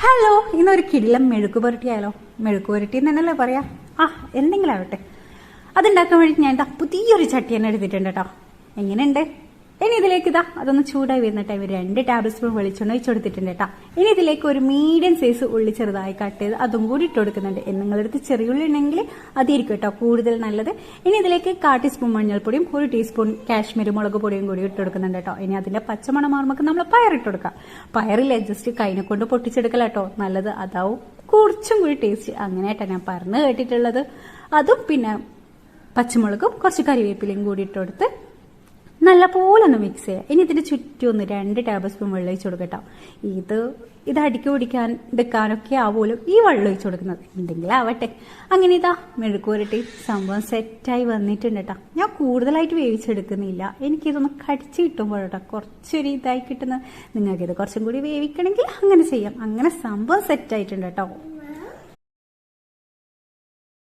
Hello, ഇന്നൊരു കിടിലം മെഴുക്ക് പുരട്ടിയാലോ? മെഴുക്ക് പുരട്ടി എന്നല്ലേ പറയാ. എന്തെങ്കിലും ആവട്ടെ. അതുണ്ടാക്കാൻ വേണ്ടി ഞാൻ പുതിയൊരു ചട്ടി തന്നെ എടുത്തിട്ടുണ്ട് കേട്ടോ. എങ്ങനെയുണ്ട്? ഇനി ഇതിലേക്ക് അതൊന്ന് ചൂടായി വരുന്ന ടൈം 2 ടേബിൾ സ്പൂൺ വെളിച്ചെണ്ണ ഒഴിച്ചു കൊടുത്തിട്ടുണ്ട് കേട്ടോ. ഇനി ഇതിലേക്ക് ഒരു മീഡിയം സൈസ് ഉള്ളി ചെറുതായി കട്ട് ചെയ്ത് അതും കൂടി ഇട്ട് കൊടുക്കുന്നുണ്ട്. നിങ്ങളടുത്ത് ചെറിയുള്ളി ഉണ്ടെങ്കിൽ അതായിരിക്കും കേട്ടോ കൂടുതൽ നല്ലത്. ഇനി ഇതിലേക്ക് 1/4 ടീസ്പൂൺ മഞ്ഞൾപ്പൊടിയും 1 ടീസ്പൂൺ കാശ്മീരി മുളക് പൊടിയും കൂടി ഇട്ട് കൊടുക്കുന്നുണ്ട് കേട്ടോ. ഇനി അതിന്റെ പച്ചമണം മാറുമ്പോൾ നമ്മൾ പയറിട്ട് കൊടുക്കാം. പയറില്ലേ ജസ്റ്റ് കൈനെ കൊണ്ട് പൊട്ടിച്ചെടുക്കല കേട്ടോ നല്ലത്. അതാവും കുറച്ചും കൂടി ടേസ്റ്റ്. അങ്ങനെയായിട്ടാണ് ഞാൻ പറഞ്ഞു കേട്ടിട്ടുള്ളത്. അതും പിന്നെ പച്ചമുളകും കുറച്ച് കറിവേപ്പിലയും കൂടി ഇട്ട് കൊടുത്ത് നല്ലപോലെ ഒന്ന് മിക്സ് ചെയ്യുക. ഇനി ഇതിന്റെ ചുറ്റും ഒന്ന് 2 ടേബിൾ സ്പൂൺ വെള്ളം ഒഴിച്ചു കൊടുക്കട്ടോ. ഇത് അടിക്ക് പിടിക്കാൻ എടുക്കാനൊക്കെ ആവുമല്ലോ ഈ വെള്ളം ഒഴിച്ചു കൊടുക്കുന്നത്. എന്തെങ്കിലും ആവട്ടെ. അങ്ങനെ മെഴുക്ക് പുരട്ടി സംഭവം സെറ്റായി വന്നിട്ടുണ്ട് കേട്ടോ. ഞാൻ കൂടുതലായിട്ട് വേവിച്ചെടുക്കുന്നില്ല. എനിക്കിതൊന്ന് കടിച്ച് കിട്ടുമ്പോഴട്ടോ കുറച്ചൊരു ഇതായി കിട്ടുന്നത്. നിങ്ങൾക്കിത് കുറച്ചും കൂടി വേവിക്കണമെങ്കിൽ അങ്ങനെ ചെയ്യാം. അങ്ങനെ സംഭവം സെറ്റായിട്ടുണ്ട് കേട്ടോ.